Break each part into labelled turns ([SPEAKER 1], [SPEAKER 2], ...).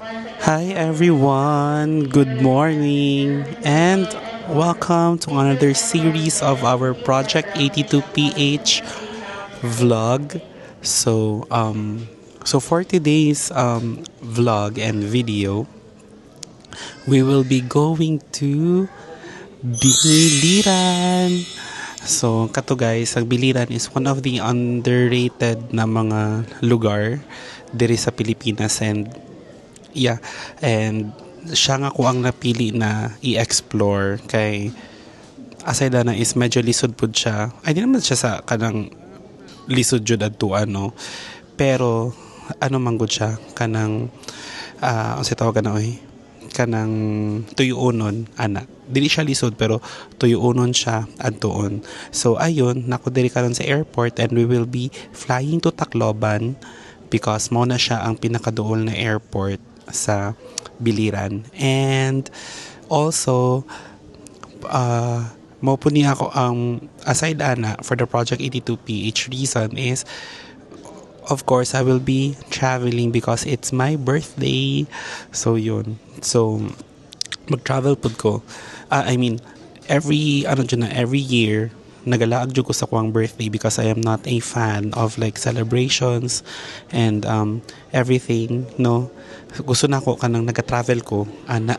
[SPEAKER 1] Hi everyone, good morning, and welcome to another series of our Project 82PH vlog. So, for today's vlog and video, we will be going to Biliran. So, kato guys, ang Biliran is one of the underrated na mga lugar diri sa Pilipinas, yeah, and siya nga ko ang napili na i-explore kay aside na is medyo lisod pud siya. Ay di naman siya sa kanang lisod jud adto ano. Pero ano man gud siya kanang ang sa tawag na oy kanang tuyuonon ana. Dili siya lisod pero tuyuonon siya adtoon. So ayun, nako diri karon sa airport and we will be flying to Tacloban because mo na siya ang pinakaduol na airport sa Biliran. And also mo po niya ako ang aside ana for the Project 82PH reason is of course I will be traveling because it's my birthday. So yun. So mag-travel pud ko. I mean every year nagalaag jud ko sa kuang birthday because I am not a fan of like celebrations and everything, no. Gusto na ko kanang nag-travel ko na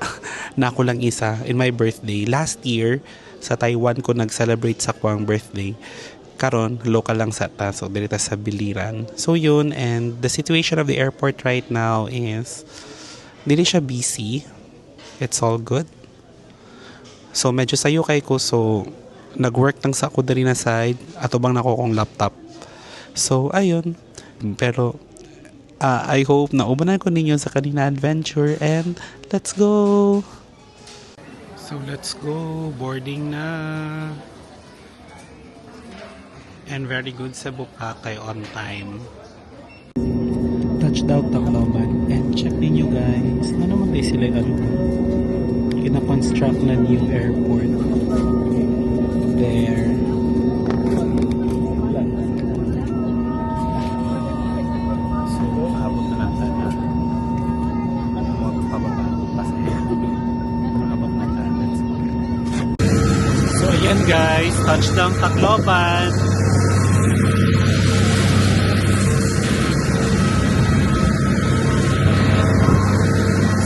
[SPEAKER 1] ako lang isa in my birthday last year sa Taiwan ko nag-celebrate sa kuang birthday. Karon local lang sa ta, so dito sa Biliran. So yun, and the situation of the airport right now is dili siya busy. It's all good. So medyo sayo kay ko, so nag-work lang sa ako diri na side ato bang nako kong laptop. So ayun, pero I hope na ubanan ko ninyo sa kanina adventure and let's go. So let's go, boarding na. And very good sa Boracay on time. Touchdown Tacloban and check ninyo guys, ano naman tayo sila kina-construct na new airport there. So abot na lang sana magpababa kasi abot na lang. Let's go. So ayan guys, touchdown Tacloban.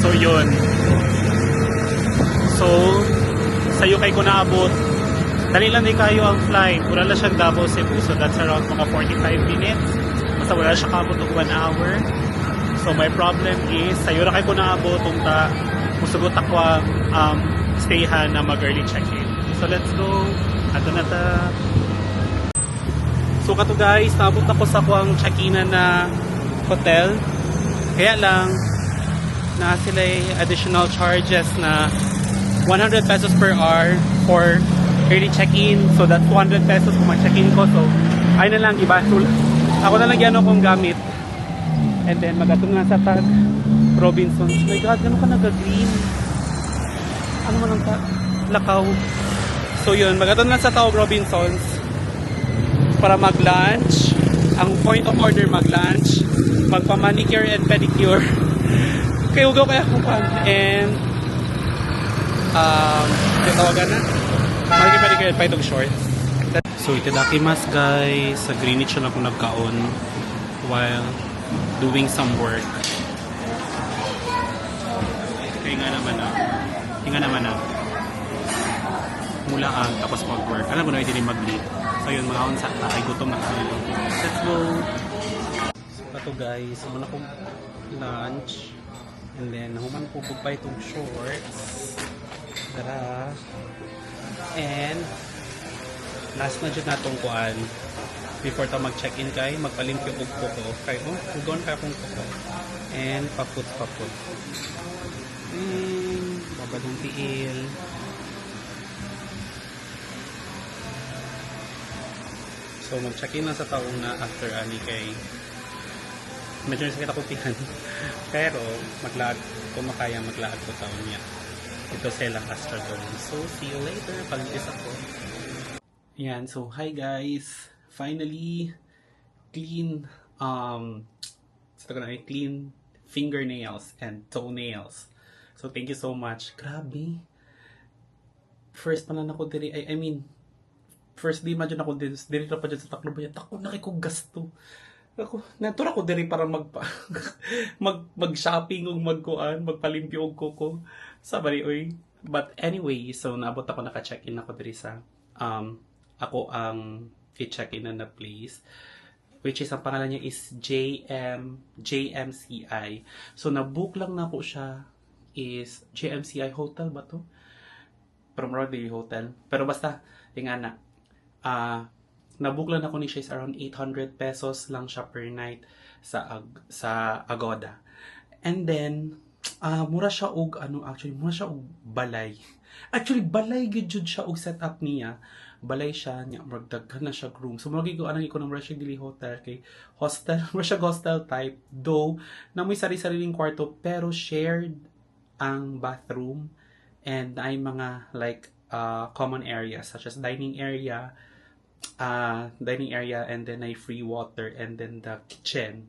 [SPEAKER 1] So yun. So sayo kay ko naabot. Dali lang din kayo ang flight. Wala lang siyang Davao Cebu. So that's around mga 45 minutes. Basta wala siya kaabot og 1 hour. So my problem is sayo ra kay ko naabot unta musugot ako stayhan na mag early check-in. So let's go. Ato na ta. So kato guys, naabot ako sa kuang check-inan na hotel. Kaya lang na sila additional charges na 100 pesos per hour for early check-in. So that's 200 pesos kung mag-check-in ko. So ay na lang iba. So, ako na lang yan akong gamit. And then mag-ato na sa tag Robinsons. My God, gano'n ka nag-green? Ano man ang lakaw? So yun, mag-ato na sa tawag Robinsons para mag-lunch. Ang point of order mag-lunch, magpa-manicure and pedicure. Kaya ugaw kaya kung pan. And tawagan na. Manicure pedicure and paitong shorts. So itadakimasu guys. Sa Greenwich na ako nagkaon while doing some work. Hinga naman na. Mulaan tapos mag-work. Alam ko na hindi mag-lead. So yun, mga onsa na. Ay gutom na kayo. Let's go! So ito guys, muna kong lunch. And then, human po pa itong shorts. Tara. And last na dyan natong kuan. Before ta mag-check-in kay, magpalimpyo og kuko. Kay, hugon kay akong kuko. And paput. Babadong tiil. So, mag-check-in na sa taong na after ani kay medyo sakit ako tiyan. Pero, kung makaya maglaad ko taon niya. Ito sila Astrodome. So, see you later. Pag-is ako. Yan. So, hi guys. Finally, clean. Clean fingernails and toenails. So thank you so much. Grabe. First pa lang ako diri, I mean, first day man dyan ako diri na pa dyan sa Tacloban. Tako na kay kong gasto. Ako, natura ko diri para mag-shopping ug magpalimpyo og kuko. Sabari oy. But anyway, so naabot ako naka-check-in ako diri sa ako ang i-check-in na place, which is ang pangalan niya is JMCI. So na-book lang na po siya is JMCI Hotel ba to? From Rodley Hotel. Pero basta, yung na na-book lang ako ni siya is around 800 pesos lang siya per night sa Agoda. And then, mura siya og mura siya og balay. Actually, balay gyud jud siya og setup niya. Balay siya nya magdaghan na siya room. So magi ko anang iko ng Russian Dili Hotel kay hostel, Russia hostel type though na may sari-sariling kwarto pero shared ang bathroom and ay mga like common areas such as dining area and then ay free water and then the kitchen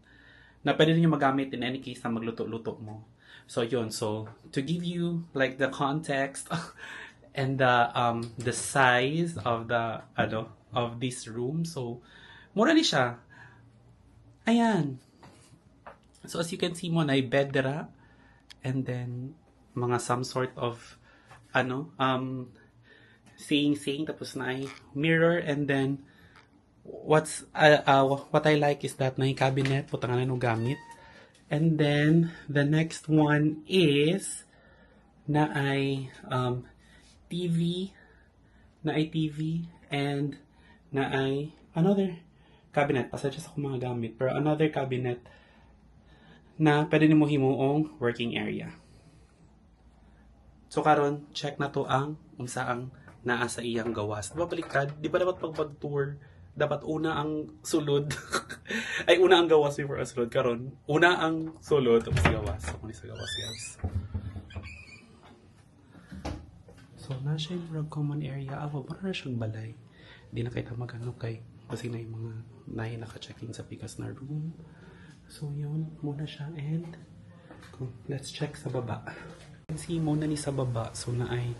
[SPEAKER 1] na pwede niyo magamit in any case na magluto-luto mo. So yun, so to give you like the context and the size of the of this room, so mura ni siya. Ayan. So as you can see mo na bed dira and then mga some sort of saying tapos na ay mirror and then what I like is that na cabinet putangan na gamit. And then, the next one is na ay TV and na ay another cabinet. Pasensya sa mga gamit. Pero another cabinet na pwede mo himuong working area. So karon check na to ang unsaang naa sa iyang gawas. Diba baliktad? Di ba dapat pag-tour dapat una ang sulod ay una ang gawas before ang sulod karon una ang sulod tapos gawas ako ni sa gawas guys. So na siya yung common area para na siyang balay di na kita magano kay kasi na yung mga nahi naka-check-in sa pikas na room. So yun muna siya and let's check sa baba. See muna ni sa baba so na ay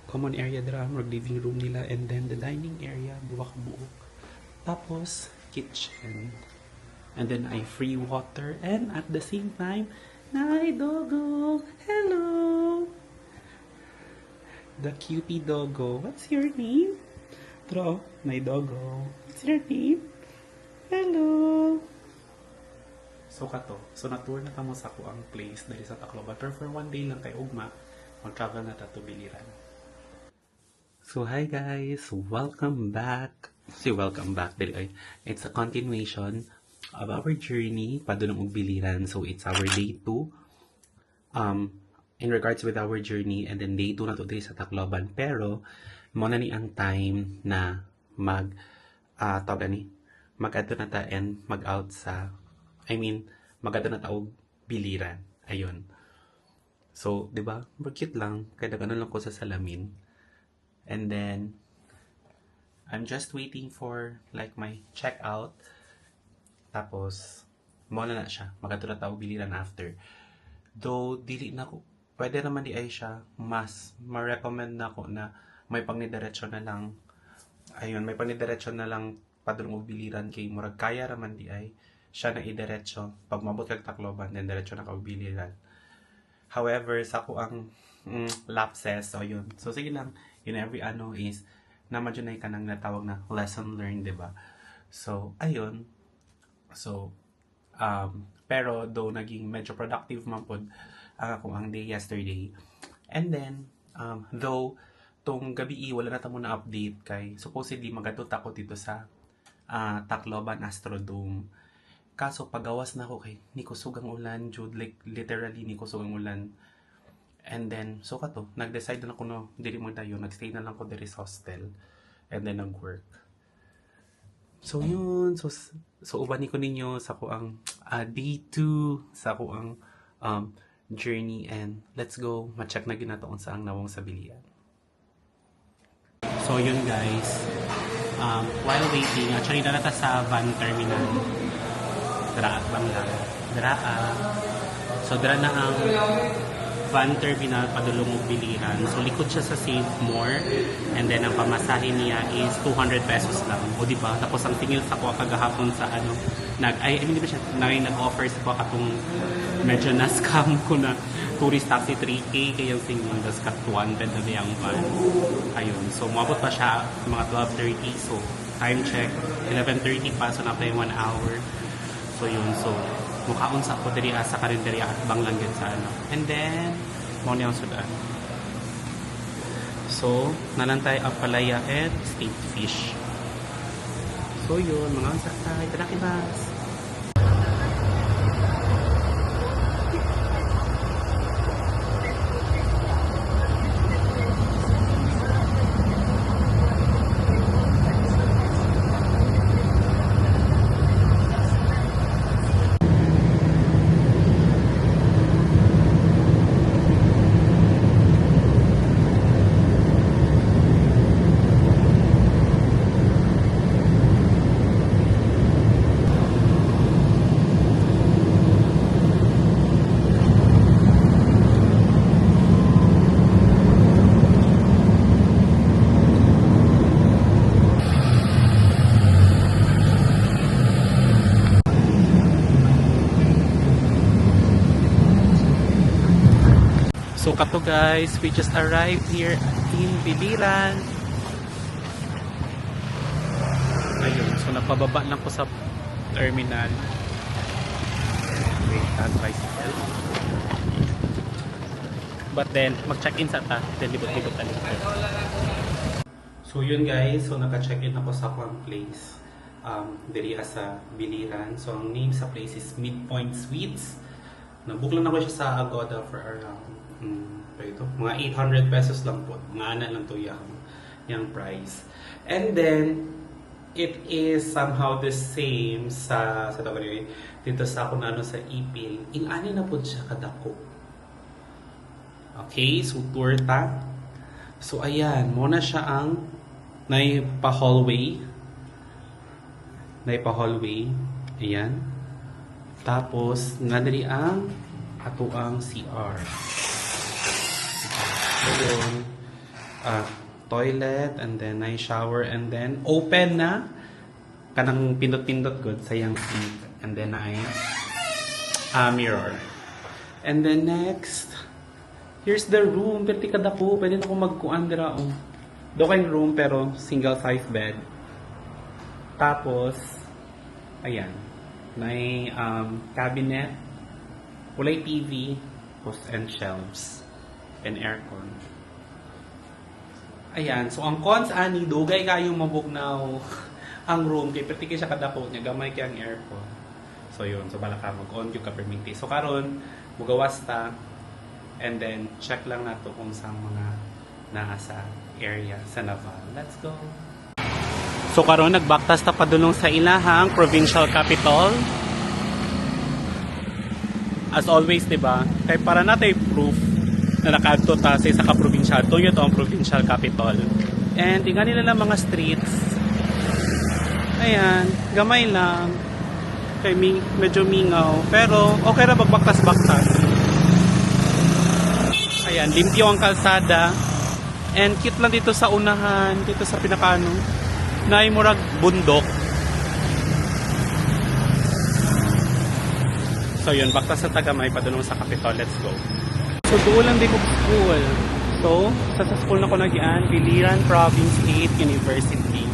[SPEAKER 1] common area dira ang living room nila and then the dining area buwa ka buok. Tapos, kitchen. And then, ay free water. And at the same time, Nay Doggo! Hello! The cutie Doggo. What's your name? Tro, Nay Doggo. What's your name? Hello! So, kato. So, na-tour na tamo sa ko ang place dahil sa Tacloban. Pero for one day lang kay Ugma, mag-travel na tato Biliran. So, hi guys! Welcome back! Welcome back. It's a continuation of our journey padulong og Biliran. So it's our day 2 in regards with our journey and then day 2 na to diri sa Tacloban. Pero mo na ni ang time na mag-adto na ta and mag-out sa mag-adto na ta og Biliran. Ayun. So, 'di ba? Cute lang kay dagano lang ko sa salamin. And then I'm just waiting for like my checkout. Tapos, mo na siya. Magadto na tao Biliran after. Though, dili na ko. Pwede naman di ay siya. Mas, ma-recommend na ko na may pangnidiretso na lang. Ayun, may pangnidiretso na lang padulong og Biliran kay murag kaya raman di ay siya na idiretso. Pag mabot kag Tacloban, then diretso na ka og Biliran. However, sa ko ang lapses. So, yun. So, sige lang. In every is naman dyan ay kanang natawag na lesson learned, diba? So, ayun. So, pero though naging medyo productive man po ang day yesterday. And then, though, tong gabi wala na tamo na update kay supposedly magadto ako dito sa Tacloban Astrodome. Kaso pagawas na ako kay ni kusog ang ulan, Jude, like literally ni kusog ang ulan. And then, so kato, nag-decide na ako no, dili mo tayo, nag-stay na lang ko diri sa hostel. And then, nag-work. So, yun. So ubani ko ninyo sa ko ang day 2, sa ko ang journey. And let's go, ma-check na ginatoon sa ang nawong sa bilian. So, yun guys. While waiting, actually, narata sa van terminal. Daraat bang lang. So dira na ang van terminal padulong og Biliran. So likod siya sa Save More, and then ang pamasahe niya is 200 pesos lang. O di ba? Tapos ang tingil sa ko kagahapon sa ano hindi ba siya nag-offer sa ko katong medyo na-scam ko na tourist taxi 3K kaya yung singing das kat 200 na yung van. Ayun. So umabot pa siya mga 12:30. So time check 11:30 pa, so na pa yung 1 hour. So yun, so mukhaon sa ako diri sa karinderya at banglang yun sa ano. And then mo niya ang sudan. So nalantay ang palaya at steamed fish. So yun, mga sakay, tadakimas. So kato guys, we just arrived here in Biliran. Ayun, so napababa lang ko sa terminal. Wait, tricycle. But then, mag-check-in sa ta. Then libot-libot tayo. So yun guys, so naka-check-in ako sa one place. Diri sa Biliran. So ang name sa place is Midpoint Suites. Nabook lang ako siya sa Agoda for around mga 800 pesos lang po. Mga ana lang to yung price. And then it is somehow the same sa dito sa ako na sa Ipil. Ingani na po siya kadako. Okay, so tour ta. So ayan, muna siya ang naipa-hallway. Ayan. Tapos nadiri ang ato ang CR. So, toilet, and then ay shower, and then open na kanang pindot-pindot good sa yang sink, and then ay mirror. And then next, here's the room. Pwede kadako, pwede na ako magkuan dira. Do kayong room pero single size bed. Tapos ayan, may cabinet, kulay TV, post and shelves, and aircon. Ayan, so ang cons ani dugay kayong mabugnaw ang room kay perti kay siya kadako nya gamay kay ang aircon. So yun, so bala ka mag-on yung ka-permiti. So karon mugawas ta, and then check lang nato kung saan mga naa sa area sa Naval. Let's go. So karon nagbaktas ta padulong sa ilahang provincial capital. As always, 'di ba? Kay para natay proof na nakaadto ta sa isa ka probinsya. Ito yun ang provincial capital. And tingnan nila lang mga streets. Ayan, gamay lang. Kay medyo mingaw. Pero okay ra magbaktas-baktas. Ayan, limpyo ang kalsada. And cute lang dito sa unahan, dito sa pinakano. Naay murag bundok. So yun, baktas sa Tagamay, padulong sa Capitol. Let's go. So doon lang din ko school. So, sa school na ko nagyan, Biliran Province 8 University.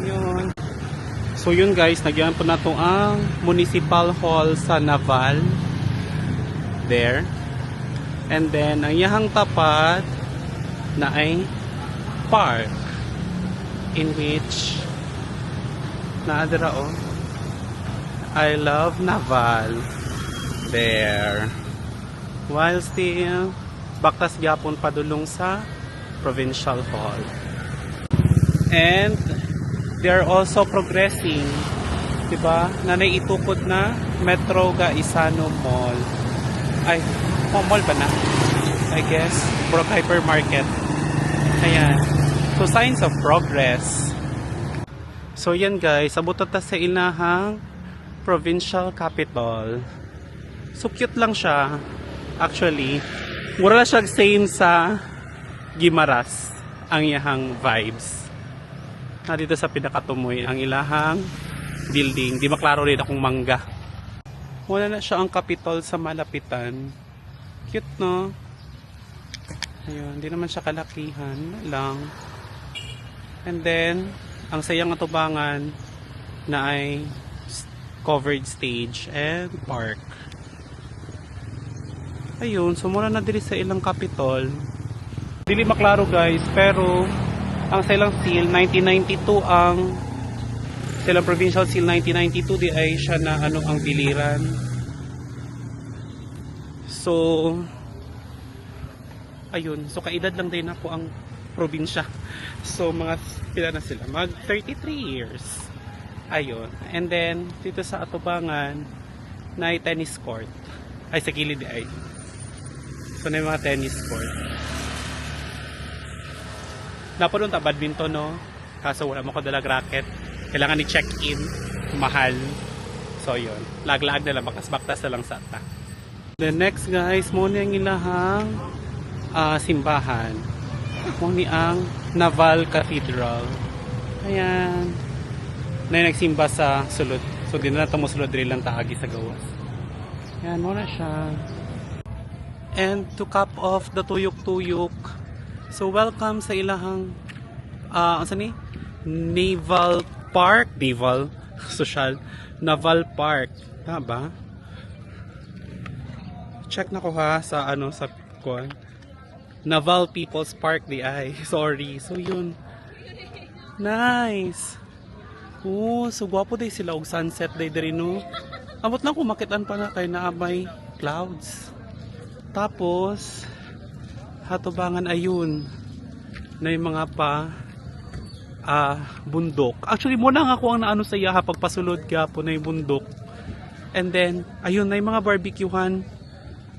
[SPEAKER 1] Yun. So yun guys, nagyan po na to ang Municipal Hall sa Naval. There. And then, ang yahang tapat na ay park in which naadara I love Naval. There. While still baktas gyapon padulong sa Provincial Hall. And they're also progressing, diba? Nanay itukod na Metro Gaisano Mall. Ay, mall ba na? I guess, Brook Hypermarket. Ayan. So, signs of progress. So, yan guys, abot ta sa ilahang provincial capital. So cute lang siya. Actually, mura lang siya same sa Gimaras ang iyahang vibes. Na dito sa pinakatumoy ang ilahang building. Di maklaro rin akong mangga. Wala na siya ang Capitol sa malapitan. Cute, no? Ayun, di naman siya kalakihan lang. And then, ang sayang atubangan na ay covered stage and park. Ayun, sumura na diri sa ilang Capitol. Dili maklaro guys, pero ang silang seal 1992 ang silang provincial seal 1992 di ay siya na ano ang biliran. So ayun, so kaedad lang din ako ang probinsya. So mga pila na sila, mag 33 years. Ayun, and then dito sa atubangan na ay tennis court. Ay sa gilid ay. So na yung mga tennis court. Napunong ta badminton, no? Kaso wala mo ko dalag racket. Kailangan i-check-in. Mahal. So, yun. Lag-lag na lang. Bakas-baktas na lang sa ta. The next, guys, muna yung ilahang simbahan. Muna ang Naval Cathedral. Ayan. Na yung nagsimba sa sulod. So, di na natin sulod rin lang taagi sa gawas. Ayan, muna siya. And to cap off the tuyok-tuyok, so welcome sa ilahang asa ni? Naval Park, Naval Social Naval Park. Tama ba? Check na ko ha sa ano sa kuan. Naval People's Park di ay. Sorry. So yun. Nice. Oh, so gwapo day sila og sunset day diri no. Amot lang kung makitaan pa na kay naabay clouds. Tapos hatubangan ayun na yung mga pa bundok. Actually muna nga ako ang naano sa iya pagpasulod po na yung bundok. And then ayun na yung mga barbecuehan.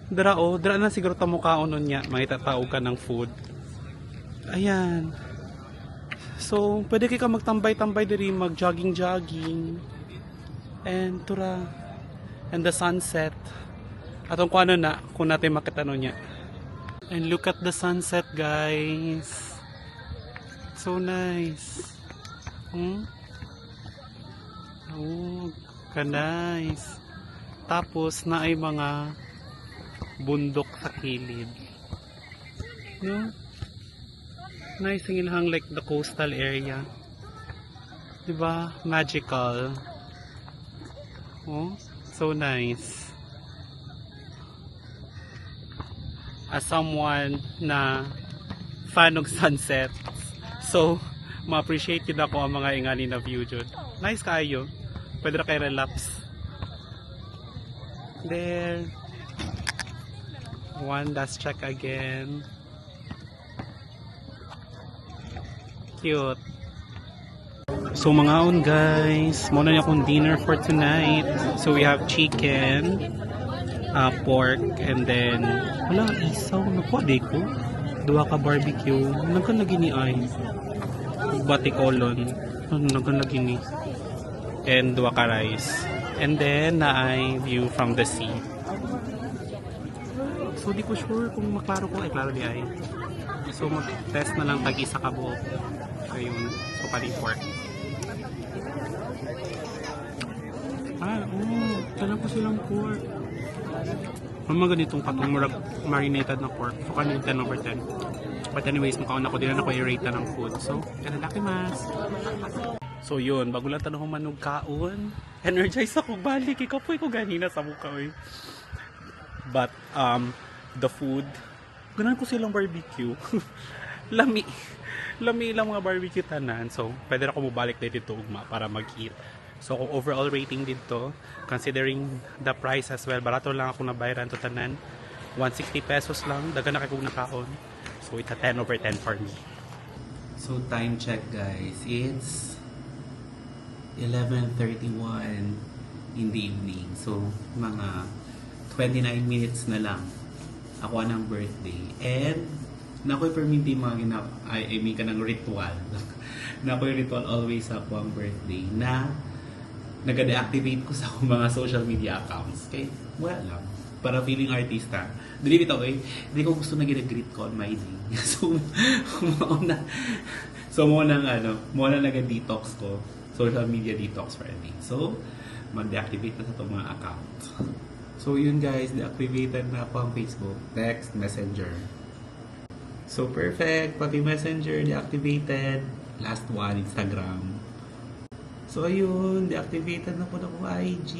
[SPEAKER 1] Dara na siguro ta mukhaon nun niya. Mangitataog ka ng food. Ayan. So pwede ka magtambay-tambay diri, mag-jogging-jogging. And tura. And the sunset. Atong kung ano na, kung natin makita nun niya. And look at the sunset, guys. So nice. Oh, ka-nice. Tapos na ay mga bundok sa kilid. No? Nice ang ilahang like the coastal area. Diba? Magical. Oh, so nice. As someone na fan of sunsets, so ma-appreciate yun ako ang mga ingani na view dyan. Nice kayo. Pwede na kayo relax. There. One last check again. Cute. So mga on guys, muna niya akong dinner for tonight. So we have chicken, pork, and then wala, isaw na po, ko. Dua ka barbecue. Nagkan lagi ni ay. Batikolon. Nagkan lagi ni. And dua ka rice. And then na ay view from the sea. So di ko sure kung maklaro ko ay klaro di ay. So mag-test na lang tag-isa ka buhok. Ayun. So pali pork. Talang ko silang pork. Ang mga ganitong katong marinated na pork. So kanina 10 over 10. But anyways, mukhaon ako din na ako i-rate na ng food. So, kanalaki mas. So yun, bago lang tanong manog kaon. Energize ako, balik. Ikapoy ko ganina sa mukha. But, the food, ganan ko silang barbecue. Lami lang mga barbecue tanan. So, pwede na ako mabalik dito ugma para mag-eat. So, kung overall rating dito, considering the price as well, barato lang ako nabayaran to tanan. 160 pesos lang, daga na kay kong nakaon. So, it's a 10 over 10 for me. So, time check guys. It's 11:31 in the evening. So, mga 29 minutes na lang ako ng birthday. And, nakoy perminti mga I mean ka ng ritual. Nakoy ritual always ako ang birthday na nag-deactivate ko sa akong mga social media accounts. Okay? Wala lang. para feeling artista. Dili bitaw eh. Hindi ko gusto na gina-greet ko on my day. So, mauna. So, muna nag-detox ko. Social media detox Friday. So, mag-deactivate na sa itong mga account. So, yun guys, deactivated na ako ang Facebook, text, messenger. So, perfect. Pati messenger, deactivated. Last one, Instagram. So, ayun, deactivated na po na ko IG.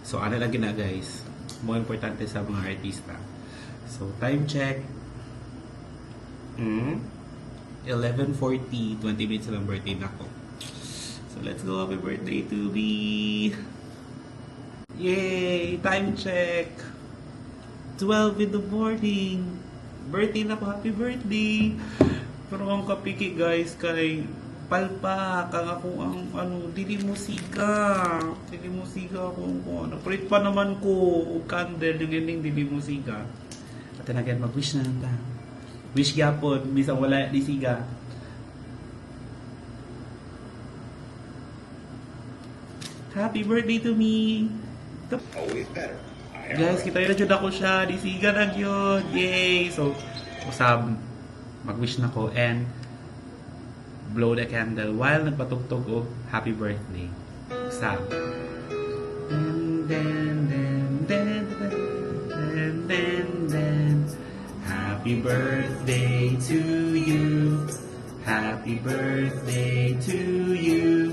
[SPEAKER 1] So, ano lang na guys. More importante sa mga artista. So, time check. 11:40, 20 minutes ng birthday na ko. So, let's go. Happy birthday to me. Yay! Time check. 12 in the morning. Birthday na po. Happy birthday. Pero ang kapiki guys kay palpa kang ako ang dili mo siga kung ano prit pa naman ko og candle yung ending dili mo siga at again mag-wish na lang ta wish gyapon bisang wala di siga. Happy birthday to me. Always better. Guys, kita na jud ako siya di siga na gyud. Yay. So usab mag-wish na ko and blow the candle while nagpatugtog og happy birthday. Usab. Happy birthday to you. Happy birthday to you.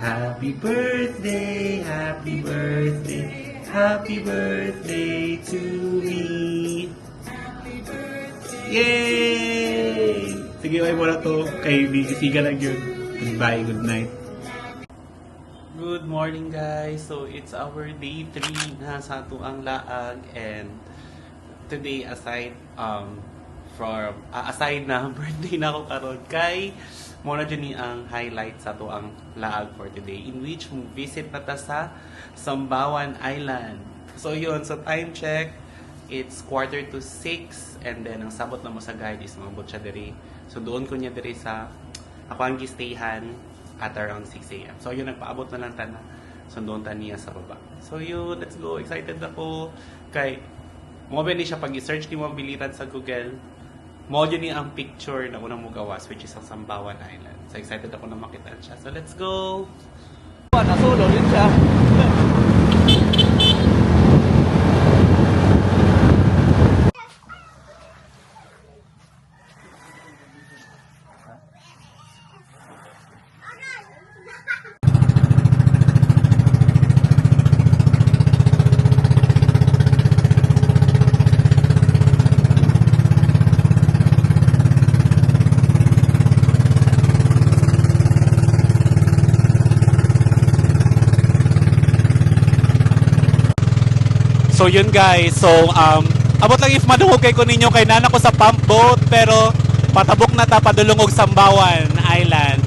[SPEAKER 1] Happy birthday, happy birthday, happy birthday to me. Yay! Sige, ay mo na to. Kay Bigisiga lang yun. Goodbye, good night. Good morning guys. So, it's our day 3 na sa tuang laag. And today, aside na birthday na ako karon kay muna dyan ni ang highlight sa tuang laag for today. In which, visit na ta sa Sambawan Island. So, yun. So, time check. It's 5:45 and then ang sabot na mo sa guide is mabot siya diri. So doon ko niya diri sa ako ang gistayhan at around 6 a.m. So yun, nagpaabot na lang ta na. So doon ta niya sa baba. So yun, let's go. Excited ako kay mo ba ni siya pag i-search ni mo biliran sa Google. Mo ni ang picture na unang mo gawas which is ang Sambawan Island. So excited ako na makita siya. So let's go.
[SPEAKER 2] Nasolo din siya.
[SPEAKER 1] So yun guys, so abot lang if madungog kay ko ninyo kay nana ko sa pump boat pero patabok na ta padulong og Sambawan Island.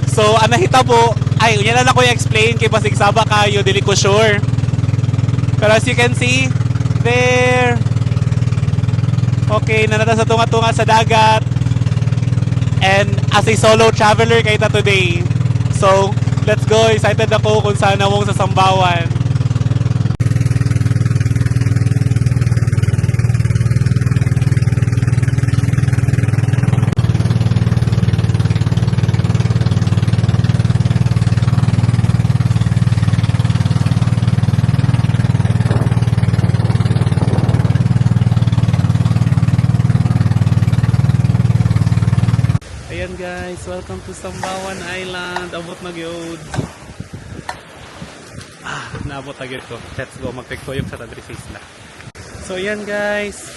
[SPEAKER 1] So ana hitabo ay unya na ko i-explain kay basig saba kayo dili ko sure. Pero as you can see there. Okay, nanata sa tunga-tunga sa dagat. And as a solo traveler kay ta today. So let's go, excited ako kung saan nawong sa Sambawan. Ayan guys, welcome to Sambawan Island. Abot na gyud. Naabot na gyud ko. Let's go, magpiktoyok sa Tadri Isla. So ayan guys,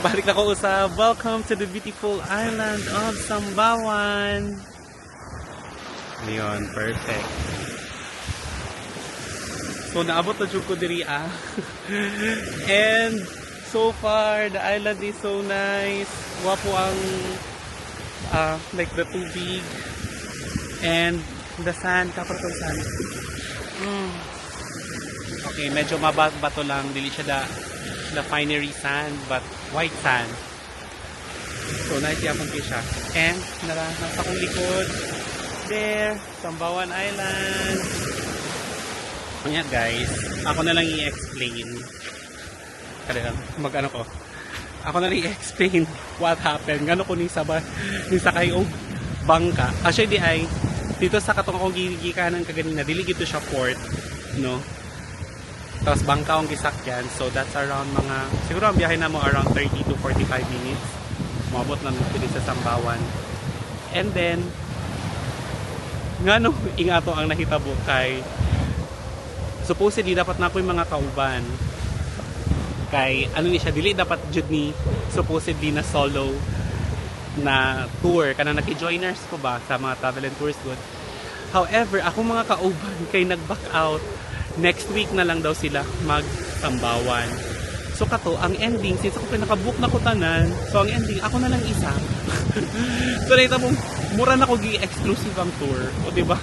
[SPEAKER 1] balik na ko usab. Welcome to the beautiful island of Sambawan. Ayun, perfect. So naabot na jud ko diri And so far, the island is so nice. Wapo ang like the tubig and the sand, kapatong sand. Okay, medyo mabato lang, dili siya the finery sand but white sand. So nice yapon siya. And nasa kong likod there, Sambawan Island. Kanya guys, ako na lang i-explain. Kaya lang, mag-ano ko. Ako na lang i-explain what happened. Gano ko ni sakay og bangka. Actually, di ay, dito sa katong akong gigikanan kaganina, dili gito siya port, no? Tapos bangka akong gisakyan. So, that's around mga, siguro ang biyahe na mo around 30 to 45 minutes. Mabot na dito sa Sambawan. And then, nga no, ingato ang nahitabo kay supposedly dapat na ako yung mga kauban kay ano ni siya dili dapat jud ni supposedly na solo na tour kana naki-joiners ko ba sa mga travel and tours good. However, ako mga kauban kay nag-back out next week na lang daw sila mag-Sambawan. So kato ang ending since ako pinaka-book na ko tanan, so ang ending ako na lang isa. So nakita mo mura na ko gi-exclusive ang tour, o di ba?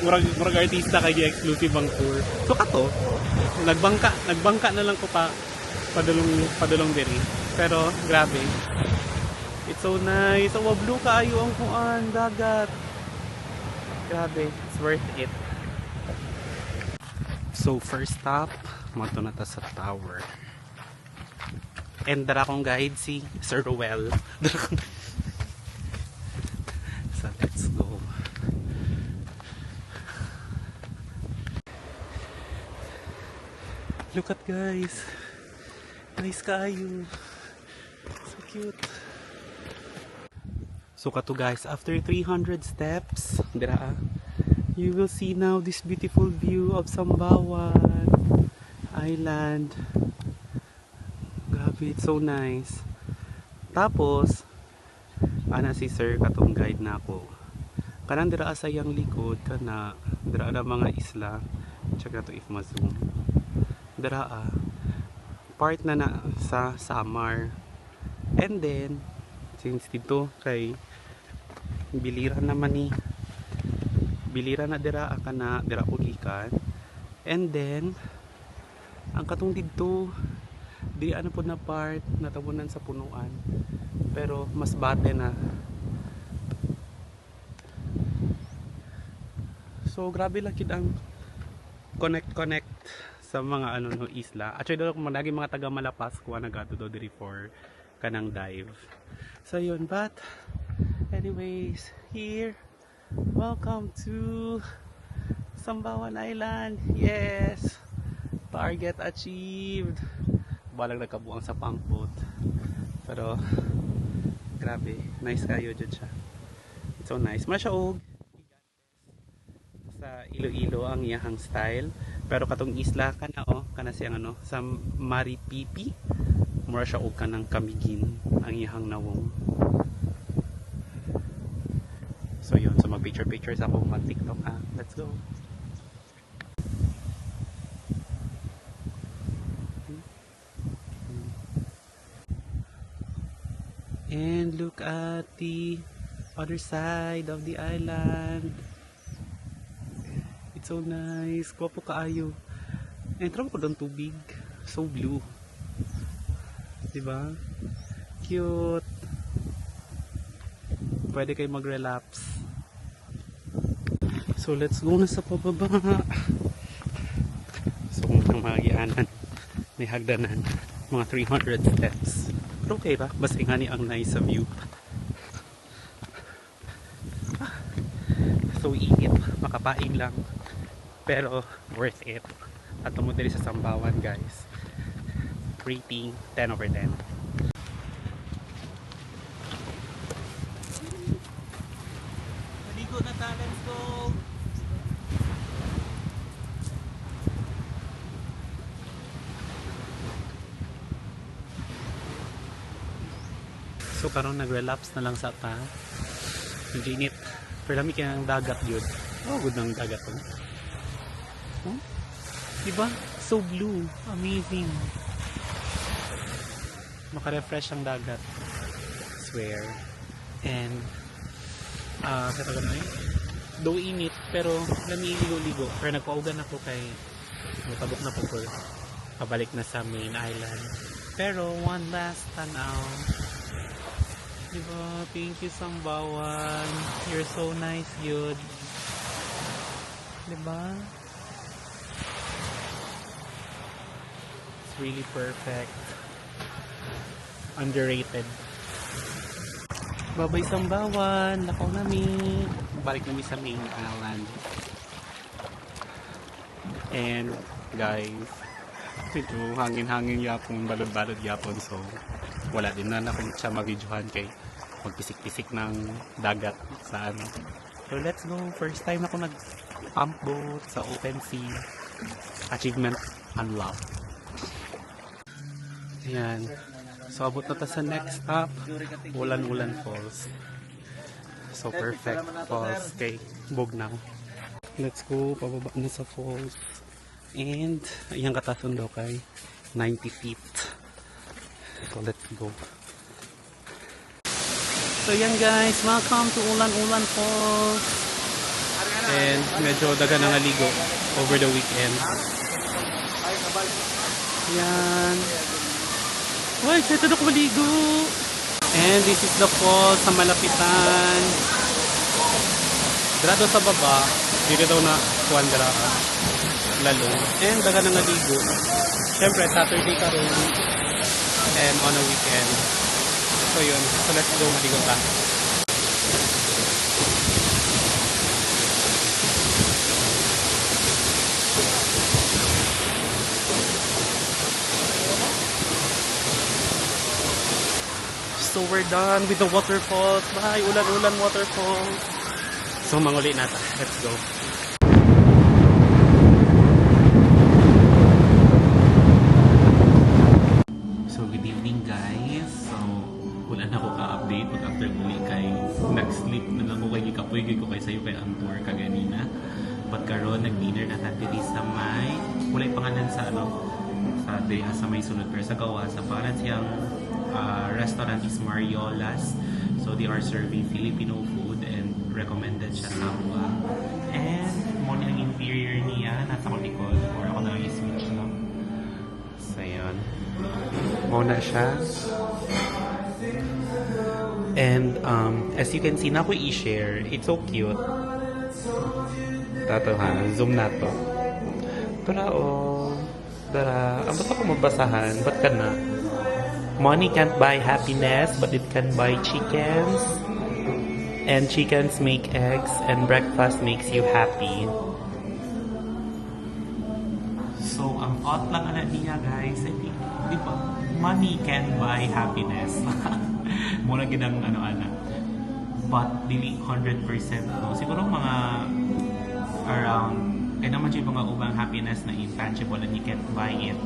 [SPEAKER 1] murag artista kay gi-exclusive ang tour. So kato, nagbangka na lang ko pa padulong diri. Pero grabe. It's so nice. So blue kaayo ang kuan, dagat. Grabe, it's worth it. So first stop, mato na ta sa tower. And dara kong guide si Sir Ruel. So let's go. Look at guys. Nice kayo. So cute. So kato guys, after 300 steps, dira you will see now this beautiful view of Sambawan Island. Grabe, it's so nice. Tapos, ana si sir katong guide na ako. Kanang dira sa yang likod kana dira na mga isla. Check na to if ma-zoom. Dira part na sa Samar. And then, since dito kay biliran naman ni bilira na dira kana dira ko gikan. And then ang katong didto di ano po na part natabunan sa punuan pero mas bate na. So grabe lang kid ang connect sa mga ano no isla. Actually dalo kung lagi mga taga Malapas kuha nagato do diri for kanang dive. So yun, but anyways, here welcome to Sambawan Island. Yes, target achieved. Balang nagkabuang sa pangpot. Pero grabe, nice kayo dyan siya. It's so nice. Mara siya og sa Iloilo ang iyahang style. Pero katong isla kana kana siyang ano sa Maripipi. Mura siya og kanang Kamigin ang iyahang nawong. So yun, so mag pictures ako, mag TikTok ha. Let's go. And look at the other side of the island. It's so nice. Gwapo kaayo. Entram ko doon tubig. So blue. Diba? Cute. Pwede kayo mag-relapse. So let's go na sa pababa. So kung magianan, may hagdanan, mga 300 steps. Pero okay ba? Basta ingani ang nice sa view. So init, makapain lang. Pero worth it. At tumutili sa Sambawan guys. Rating 10/10. Maligo na ta, let's go! So karon nag-relapse na lang sa ta. Medyo init. Pero lami kaya ng dagat yun. Oh, good ng dagat to. Oh? Diba? So blue. Amazing. Maka-refresh ang dagat. Swear. And katagal na yun. Though init, pero lami ligo-ligo. Pero nagpaugan ako kay matabok na po ko. Pabalik na sa main island. Pero one last tanaw. Diba? Thank you Sambawan. You're so nice, dude. Diba? It's really perfect. Underrated. Babay Sambawan. Lakaw namin. Balik namin sa main island. And guys, medyo hangin-hangin yapon, balod-balod yapon. So wala din na akong siya mag-videohan kay magpisik-pisik ng dagat sa ano. So let's go. First time ako nag-pump boat sa open sea. Achievement unlocked. Ayan. So abot na ta sa next stop, Ulan-Ulan Falls. So perfect falls kay Bugnaw. Let's go. Pababa na sa falls. And ayan katason daw kay 90 feet. So let's go. So yan guys, welcome to Ulan-Ulan Falls. And medyo daga na ngaligo over the weekend. Yan. Uy, excited ako maligo. And this is the falls sa malapitan. Dito sa baba, dito daw na kuwandra lalo. And daga na ngaligo. Siyempre, Saturday ka rin. And on a weekend. So yun. So let's go, maligo ta. So we're done with the waterfalls. Bye, Ulan-Ulan Waterfalls. So manguli na ta. Let's go. So good evening guys. So wala na ako ka-update pag after uli kay nag-sleep na lang ko kay Gikapoy ko kay sayo kay Antor kaganina. But karon nag-dinner na diri sa may walay pangalan sa ano sa may sunod pero sa gawa sa pangalan siyang restaurant is Mariola's. So they are serving Filipino food and recommended siya sa ako. And mo ang interior niya nasa ko likod or ako na lang i-switch lang. So yun. Muna siya. And as you can see na ko i-share. It's so cute. Tato ha. Zoom na to. Tara o. Tara. Ang ba't ako mabasahan? Ba't ka na? Money can't buy happiness, but it can buy chickens. And chickens make eggs, and breakfast makes you happy. So, ang thought lang na niya, guys, di ba? Money can buy happiness. Muna ginang ano-ana. But, dili 100%. No? Siguro mga around, kaya naman siya mga ubang happiness na intangible and you can't buy it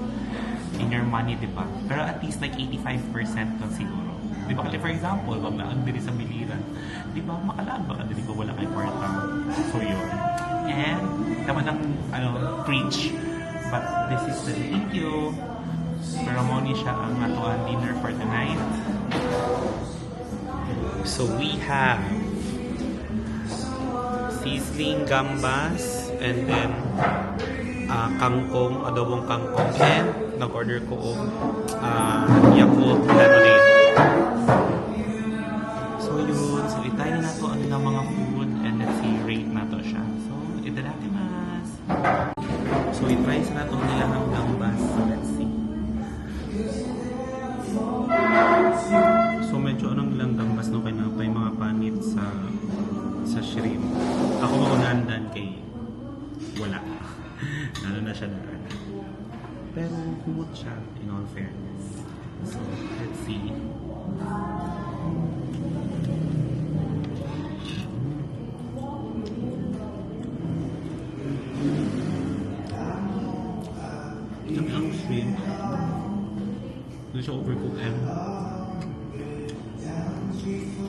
[SPEAKER 1] in your money, di ba? Pero at least like 85% lang siguro. Di ba? For example, wag laan diri sa biliran. Di ba? Makalaan ba ka diri ko wala kay kwarta? So yun. And, tama lang, preach. But this is the thank you. Pero mo ni siya ang atuan dinner for tonight. So we have sizzling gambas and then kangkong, adobong kangkong, and nag-order ko Yakult lemonade. So yun, so itry na to ang ilang mga food and let's see, rate na to siya. So, itadakimasu. So itry sa na to nilang gambas. So let's see. So medyo anong ilang gambas no kaya na pa yung mga panit sa shrimp. Ako maunandan kay wala. Lalo na siya na. Pero kumot siya in all fairness. So, let's see. Dami ang shrimp. Hindi siya overcooked and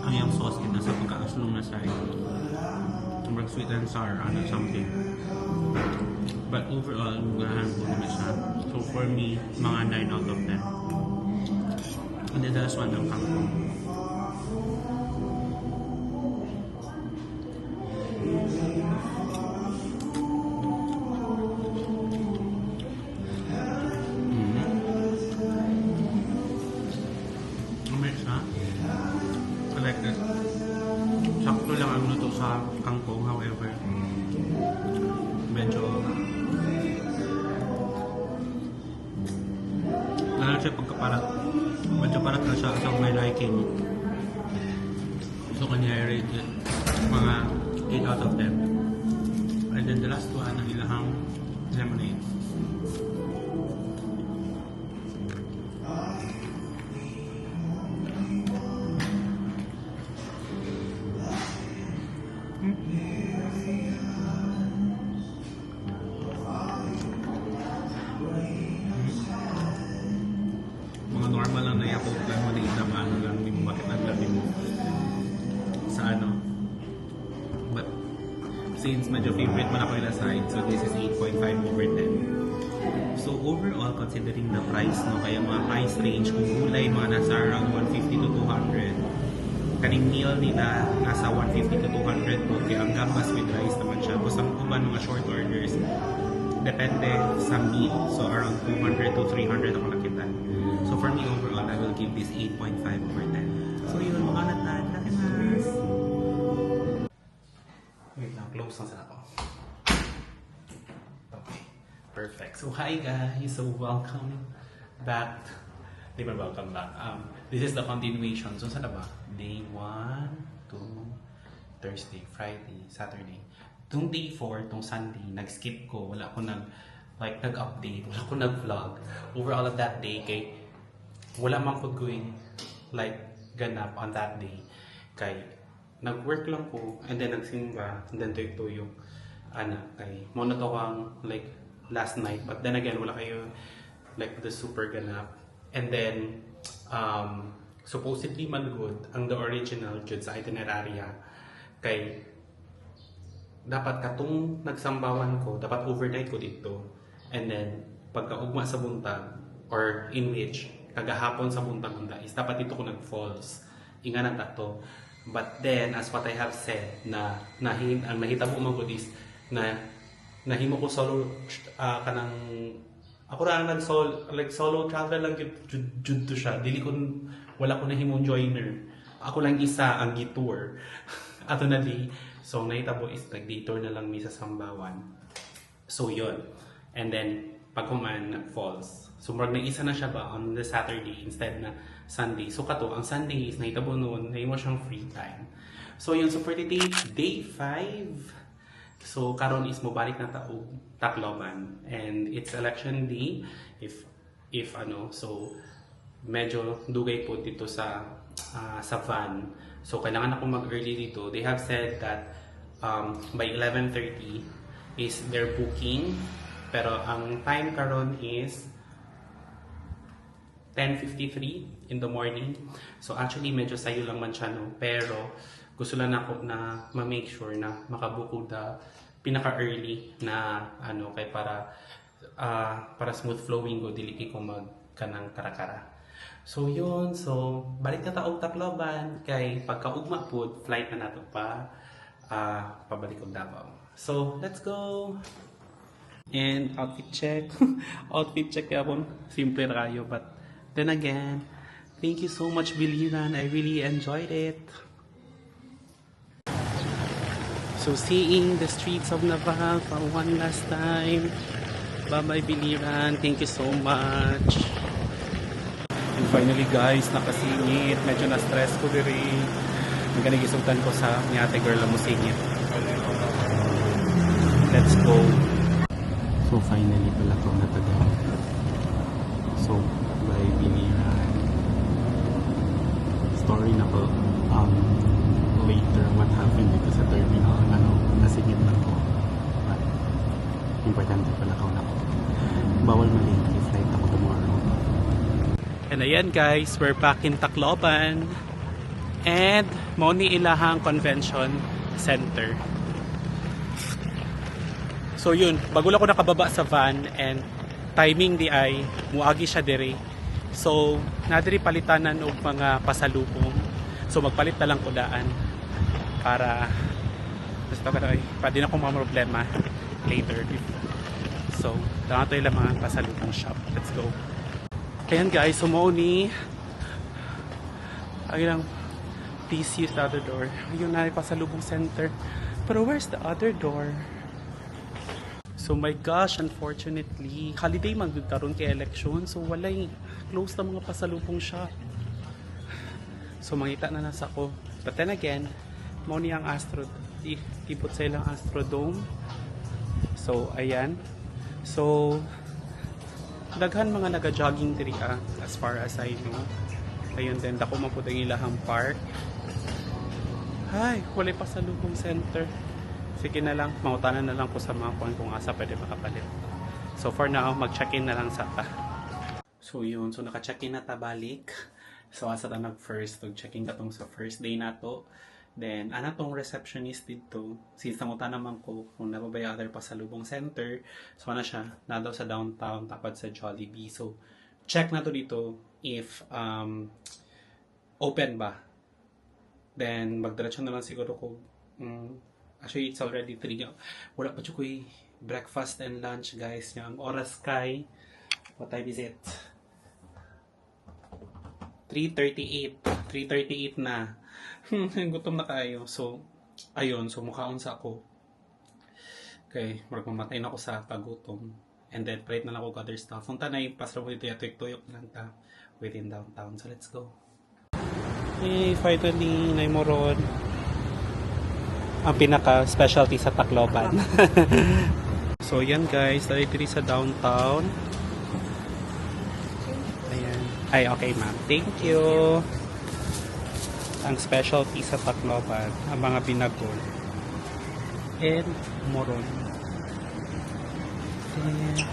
[SPEAKER 1] ang yung sauce din nasa pagkakasulong na side. Sobrang sweet and sour, something. But overall, ganahan ko naman siya. So for me, mga 9 out of 10. And then the last one ng kangkong. Umay siya. I like it. Sakto lang ang luto sa kangkong, however. siya pagkaparat. Medyo parat na siya sa my liking. So kanya I rate it mga 8 out of 10. And then the last one, ang ilahang lemonade. Mga normal lang na yapog lemonade na maano lang, hindi mo bakit naglabi mo sa ano. But since medyo favorite mo na ko yung side, so this is 8.5 over 10. So overall, considering the price, no, kaya mga price range, kung gulay, mga nasa around 150 to 200. Kaning meal nila, nasa 150 to 200 po. Kaya ang gambas with rice naman siya. Kung sa uban, mga short orders, depende sa meal. So around 200 to 300 ako nakita. So for me, overall, I will give this 8.5 over 10. So yun, mga natan. Nakimas! Wait lang, close lang sa ako. Okay, perfect. So hi guys, so welcome back. Di ba welcome back? This is the continuation. So saan na ba? Day 1, 2, Thursday, Friday, Saturday. Itong day 4, itong Sunday, nag-skip ko. Wala ko nag-update. Wala ko nag-vlog. Overall of that day, kay wala man ko going ganap on that day. Kay nag-work lang ko, and then nagsimba, and then tuyo kay muna to ang last night, but then again wala kayo the super ganap, and then supposedly man good ang the original jud sa itinerarya, kay dapat katong nagsambawan ko, dapat overnight ko dito, and then pagkaugma sa buntag, or in which kagahapon sa buntag is dapat dito ko nag-falls inganan to. But then, as what I have said, ang nahitabo man ko is na nahimo ko solo kanang ako ra solo travel lang jud to siya. Wala ko nahimong joiner. Ako lang isa ang gi-tour. Ato na di. So nahitabo is day tour na lang mi sa Sambawan. So yun. And then pagkuman falls. So murag na isa na siya ba on the Saturday instead na Sunday. So kato, ang Sunday is nahitabo noon, nahimo siyang free time. So yun, so for the day 5. So karon is mobalik na Tacloban. And it's election day. If so medyo dugay po dito sa van. So kailangan ako mag-early dito. They have said that by 11:30 is their booking. Pero ang time karon is 10:53 in the morning. So actually medyo sayo lang man siya, no? Pero gusto lang ako na ma-make sure na makabuko na pinaka-early na kay para smooth flowing go dili ko magkanang kara-kara. So yun, so balik na taog Tacloban kay pagkaugma pud flight na nato pabalik og Davao. So let's go. And outfit check. Outfit check yapon. Simple ra kayo, but then again, thank you so much, Biliran. I really enjoyed it. So seeing the streets of Naval for one last time. Bye-bye, Biliran. Thank you so much. And finally guys, nakasingit. Medyo na-stress ko diri. Ang ganigisultan ko sa ni ate girl na musingit. Let's go. So finally pala ko natagal. So by Biliran. Story na ko later what happened dito sa terminal. Nasingit na ko. But importante pala ko na ko. Bawal malate. Flight ako tomorrow. And ayan guys, we're back in Tacloban. And Moni Ilahang Convention Center. So yun, bago lang ako nakababa sa van and timing di ay muagi siya dire. So nadiri palitanan og mga pasalubong. So magpalit na lang ko daan para basta pa din ako mga problema later. So daan tayo lang mga pasalubong shop. Let's go. Ayan guys, so Moni ay lang, please use the other door. Ayun na pasalubong center. Pero where's the other door? So So my gosh, unfortunately, holiday man gud karon kay election, so walay close na mga pasalubong shop. So mangita na nasa ko. But then again, mo ni ang tipot sa ilang Astrodome. So ayan. So daghan mga naga-jogging diri as far as I know. Ayun din, dako man pud ang ilahang park. Ay, walay pasalubong center. Sige na lang, mautanan na lang ko sa mga kung asa pwede makapalit. So for now, mag-check-in na lang sa ta. So yun, so naka-check-in na ta balik. So asa ta nag-first, check-in ka tong sa first day na to. Then, ana tong receptionist dito, since nangutan naman ko kung nababay other pasalubong center, so ano siya, na daw sa downtown, tapat sa Jollibee. So, check na to dito if open ba. Then, magdiretso na lang siguro ko. Actually, it's already 3. Wala pa ko breakfast and lunch, guys. Yung oras kay, what time is it? 3:38. 3:38 na. Gutom na kayo. So, ayun. So, mukhaon sa ako. Okay. Mamatay na ako sa pagutom. And then, plate na lang ako other stuff. Punta na yung pasra mo dito yung tuyok lang ta within downtown. So, let's go. Hey, finally, naimoron. Ang pinaka-specialty sa Tacloban. So, yan guys. Dito sa downtown. Ayan. Ay, okay ma'am. Thank you. Ang specialty sa Tacloban, ang mga binagol. And moron. Ayan.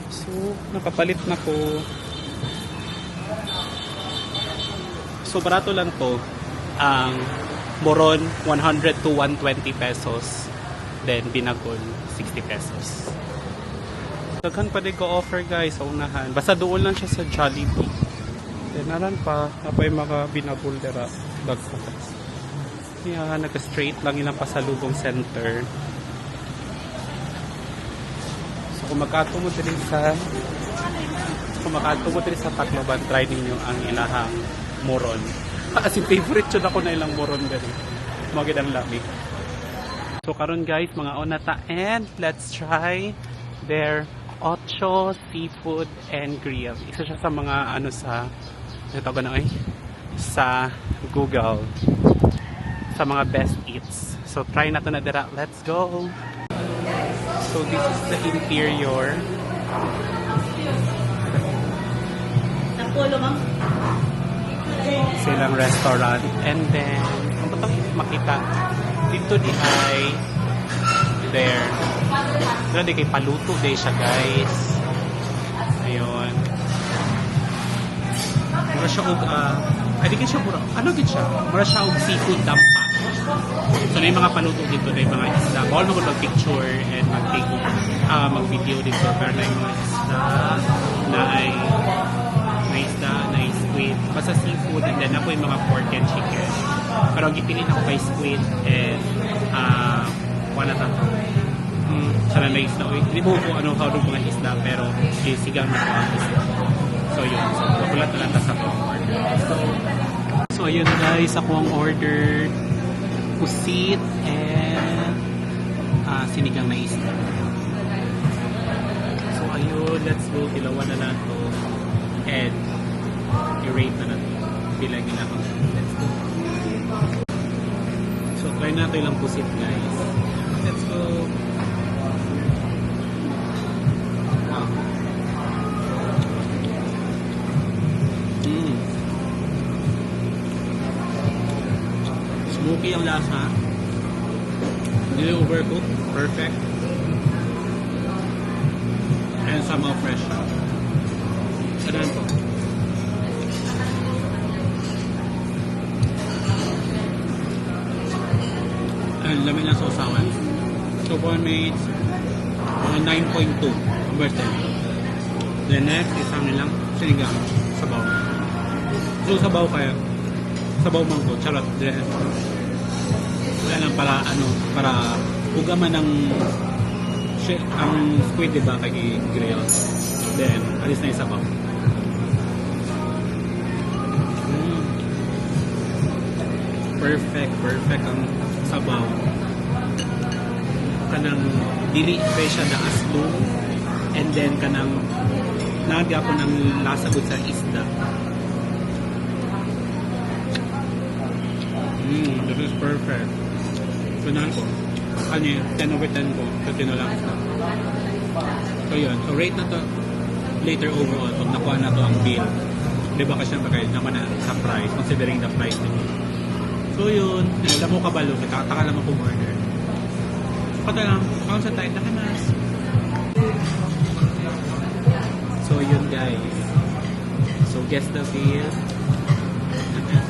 [SPEAKER 1] So, nakapalit na ko. So, barato lang to. Ang moron, 100 to 120 pesos. Then, binagol, 60 pesos. Daghan pa din ko offer guys sa unahan. Basta doon lang siya sa Jollibee. Then, naran pa. Napay mga binagol dera. Dagsakas. Kaya, nag-straight lang ilang pasalubong center. So, kung magkatumo din sa Tacloban, try ninyo ang ilahang moron. Kasi favorite yun ako na ilang moron gani. Magid ang lamig. So karon guys, mga onata, and let's try their Ocho Seafood and Grill. Isa siya sa mga sa sa Google sa mga best eats. So try na to na dira. Let's go. So this is the interior. Silang restaurant, and then ang patang makita dito di ay there di kay paluto day siya guys. Ayun, mura siya og di kay siya mura, mura siya og seafood dampa. So na yung mga paluto dito, na yung mga isda, bawal mo mag-picture and mag-video dito, pero na yung mga isda na ay squid, basta seafood, and then ako yung mga pork and chicken. Pero ang gipilin ako kay squid and wala ta. Sana na isda. Hindi mo ko how mga isda, pero sigang na ang isda. So yun. So makulat na lang sa akong order. So ayun guys, ako ang order pusit and sinigang na isda. So ayun, let's go. Tilawan na lang to. And i-rate na natin. Bilang nila ako. Let's go. So, try natin lang pusit, guys. Let's go. Wow. Smoky ang lasa. Hindi overcooked. Perfect. And somehow fresh siya. Saan po? Lamin ng sausawan. So, for me, it's 9.2 over 10. The next is ang nilang sinigang. Sabaw. So, sabaw kaya. Sabaw mangko. Charot. Then, wala lang para ugaman ng ang squid, diba, kay grill. Then, alis na yung sabaw. Perfect ang sabaw. kanang dili pa siya na aslong, and then kanang nagdi ako ng lasa gud sa isda. This is perfect. Sunan ko. Ano yun? 10 over 10 ko. Kasi lang isda. So yun. So rate na to later overall pag nakuha na to ang bill. Diba kasi bagay naman na sa price, considering the price nito. So yun, alam mo kabalo, nakakataka lang ako order. Pata lang, ako sa tayo nakanas. So yun guys. So guess the bill.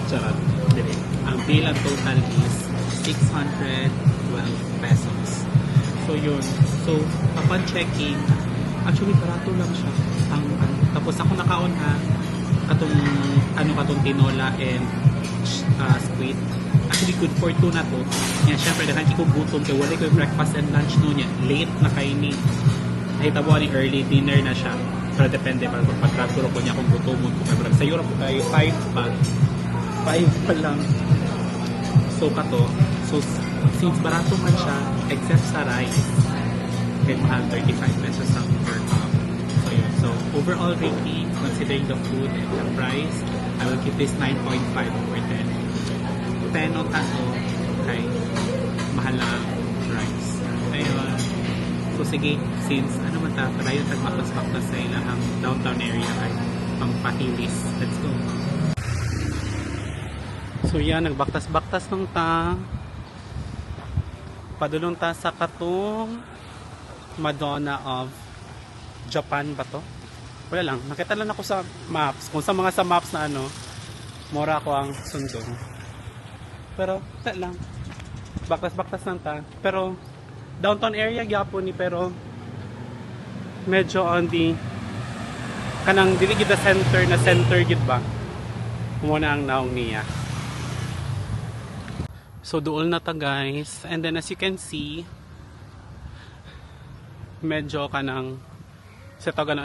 [SPEAKER 1] Charot. Ang bill ang total is 612 pesos. So yun. So upon checking, actually barato lang siya. Tapos ako nakaon ha katong tinola and squid. Actually good for two na to. Yan, syempre dahil hindi ko gutom kaya wala ko yung breakfast and lunch no niya. Late na kainin. Nakita mo ni early dinner na siya. Pero depende para pagkaturo ko niya kung gutom mo. Sa Europe ko tayo 5 pa. 5 pa lang. So kato. So since barato man siya except sa rice, kaya mahal 35 pesos ang per cup. So yun. So overall rating, considering the food and the price, I will give this 9.5 over 10. 10 on tato kay mahal na rice. Ayun. So sige, since ano man ta, padayon tagmaktas-maktas sa ilang downtown area kay pampahilis. Let's go. So yan, nagbaktas-baktas ng ta. Padulong ta sa katong Madonna of Japan ba to? Wala lang, nakita lang ako sa maps. Kung sa mga sa maps na ano, mora ako ang sundong. Pero, lang. Baktas-baktas lang ta. Pero, downtown area gyapon ni, pero medyo on the kanang dili gid center na center gid ba? Muna ang naong niya. So dool na ta guys, and then as you can see, medyo kanang sa tawag ano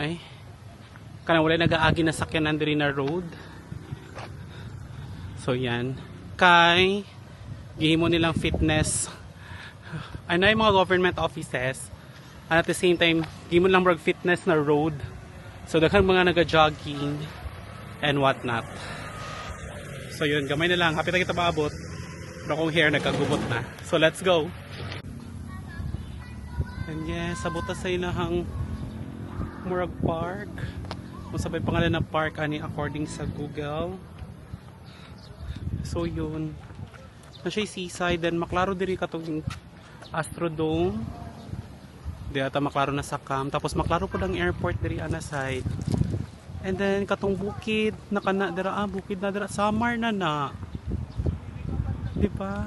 [SPEAKER 1] kanang wala nagaagi na sakyanan diri na road. So yan, kay gihimo nilang fitness ano yung mga government offices, and at the same time gihimo lang brag fitness na road. So daghang mga naga-jogging and what not. So yun, gamay na lang, hapit na kita maabot. Pero kung hair nagkagubot na. So let's go. And yes, sabot sa ilahang Murag Park. Kung sabay pangalan ng park ani according sa Google. So yun. Na siya seaside, then maklaro diri katong Astrodome. Di ata maklaro na sa Cam. Tapos maklaro po lang airport diri ana side. And then katong bukid nakana dira bukid na dira Samar na. Diba?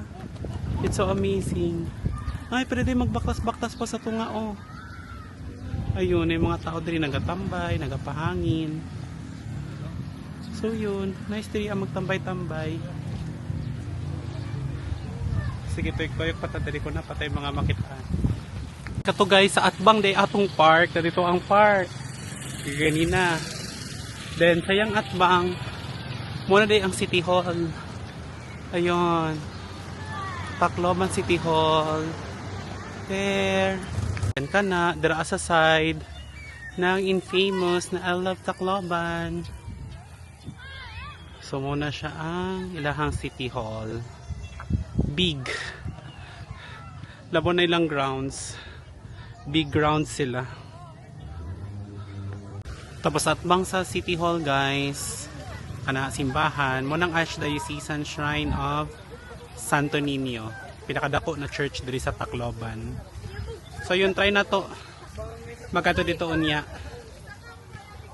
[SPEAKER 1] It's so amazing. Ay, pwede magbaktas-baktas pa sa tunga, oh. Ayun, yung mga tao diri nagatambay, nagapahangin. So yun, nice diri ang magtambay-tambay. Sige, tuyok-tuyok patadali ko na patay mga makitaan. Kato guys, sa Atbang day atong park, dito ang park. Ganina. Then, sayang Atbang, muna day ang City Hall. Ayun. Tacloban City Hall. There. Yan ka na. Dira sa side ng infamous na I Love Tacloban. So muna siya ang ilahang City Hall. Big. Labo na ilang grounds. Big grounds sila. Tapos Atbang sa City Hall guys, kana simbahan mo ng Archdiocesan Shrine of Santo Niño, pinakadako na church diri sa Tacloban. So yun, try na to magkato dito unya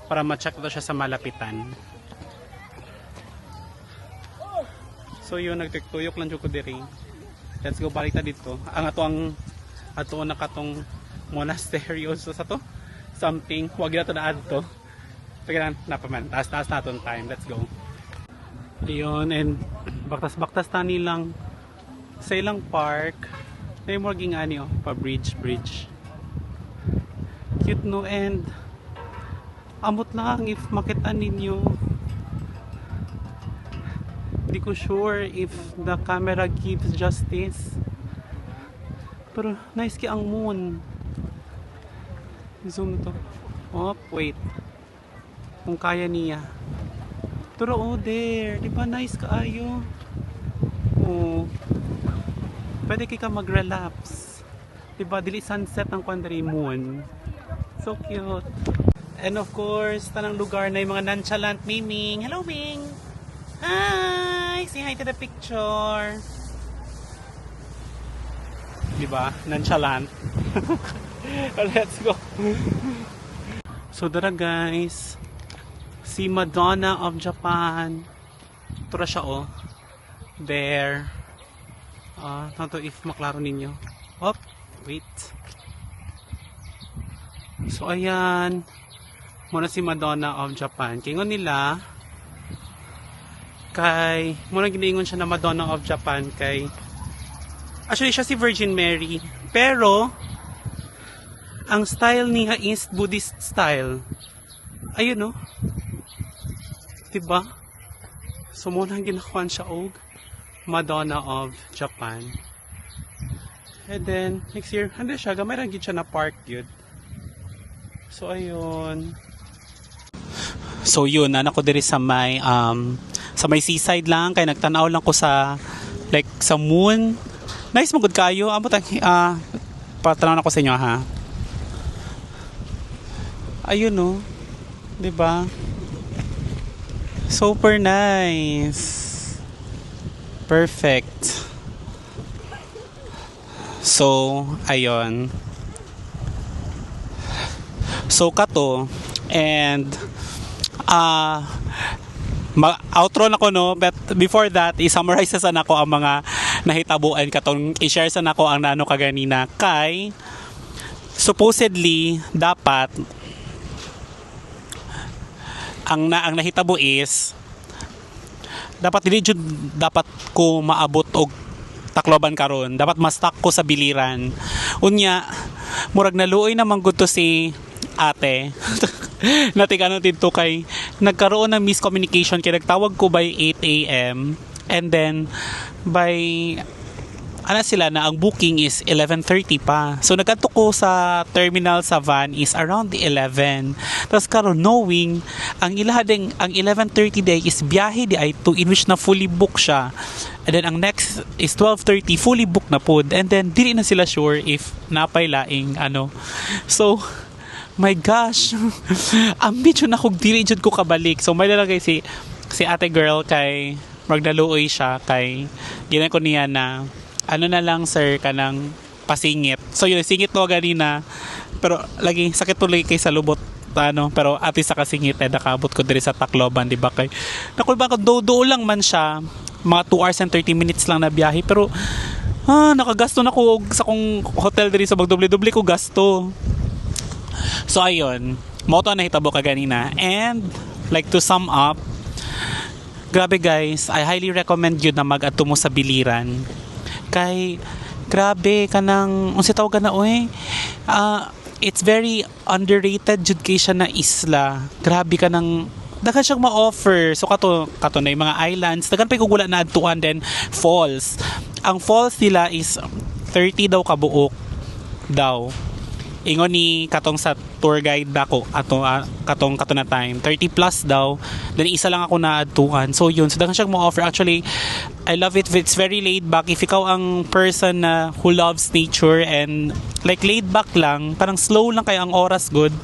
[SPEAKER 1] para ma-check to siya sa malapitan. So yun, nagtuktuyok lang jud ko diri. Let's go, balik na dito ang ato na katong monastery also sa to something, wag na to na add to. Tignan na pa man, taas na itong time. Let's go. Ayun, and baktas-baktas tani lang sa ilang park. Na yung maging pa bridge. Cute no, and amot lang if makita ninyo. Hindi ko sure if the camera gives justice. Pero nice ki ang moon. Zoom to. Oh, wait. Kung kaya niya. Pero oh, there. Di ba nice kaayo? Oh. Pwede ka mag-relapse. Di ba? Dili sunset ang Quandary moon. So cute. And of course, tanang lugar na yung mga nonchalant Miming. Hello, Ming! Hi! Say hi to the picture. Diba? Nonchalant. Let's go. So dara guys. Si Madonna of Japan. Tura siya oh. There. Tanto if maklaro ninyo. Hop. Wait. So ayan. Muna si Madonna of Japan. Kingon nila. Kay. Muna giniingon siya na Madonna of Japan. Kay. Actually, siya si Virgin Mary. Pero, ang style niya is Buddhist style. Ayun, no? Diba? So, muna ginakuan siya og Madonna of Japan. And then, next year, hindi siya. Gamay lang siya na park yun. So, ayun. So, yun. Anak ko diri sa may seaside lang. Kaya nagtanaw lang ko sa, like, sa moon. Nice mo good kayo. Amo tang patanaw ako sa inyo ha. Ayun no. 'Di ba? Super nice. Perfect. So, ayun. So kato and outro na ko no, but before that i-summarize sa nako ang mga nahitabuan katong i-share sa nako ang nano kaganina kay supposedly dapat ang nahitabo is dapat dili jud dapat ko maabot og Tacloban karon, dapat ma-stuck ko sa Biliran unya murag naluoy naman gud to si ate nating ano dito kay nagkaroon ng miscommunication kay nagtawag ko by 8 a.m. and then by ano sila na ang booking is 11:30 pa. So nagkanto ko sa terminal sa van is around the 11. Tapos karon knowing ang ilahadeng ang 11:30 day is biyahe di ay to in which na fully book siya. And then ang next is 12:30 fully booked na pod. And then dili na sila sure if napay laing ano. So my gosh. Ambisyon na kog dili jud ko kabalik. So may lalagay si ate girl kay magdaluoy siya kay ginan ko niya na ano na lang sir kanang pasingit. So yun singit no ganina. Pero lagi sakit tuloy kay sa lubot ano pero ati sa kasingit nakabot ko diri sa Tacloban di ba kay nakulba ko do lang man siya mga 2 hours and 30 minutes lang na biyahe pero nakagasto na ko sa kong hotel diri sa magdoble-doble ko gasto. So ayun, mo to nahitabo ka ganina. And like to sum up, grabe guys, I highly recommend you na mag-adto mo sa Biliran. Kay grabe kanang unsa tawag na oy. It's very underrated jud kay siya na isla. Grabe kanang daghan siyang ma-offer. So kato na yung mga islands, daghan pa kugula na adtuan then falls. Ang falls nila is 30 daw kabuok daw. Ingon ni katong sa tour guide ako katong na time 30 plus daw then isa lang ako na adtuan so yun so daghan siyang mo offer actually I love it it's very laid back if ikaw ang person na who loves nature and like laid back lang parang slow lang kayo ang oras good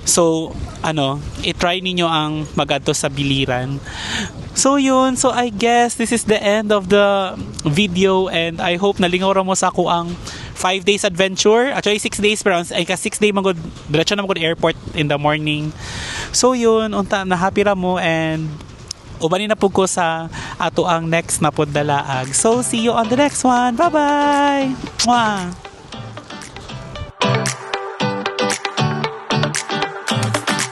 [SPEAKER 1] so i-try ninyo ang mag-adto sa Biliran. So yun, so I guess this is the end of the video and I hope nalingaw ra mo sa ako ang 5 days adventure. Actually 6 days pero ay ka 6 day magod diretso na magod airport in the morning. So yun, unta na happy ra mo and ubanin na pud ko sa ato ang next na pud dalaag. So see you on the next one. Bye-bye. Mwah.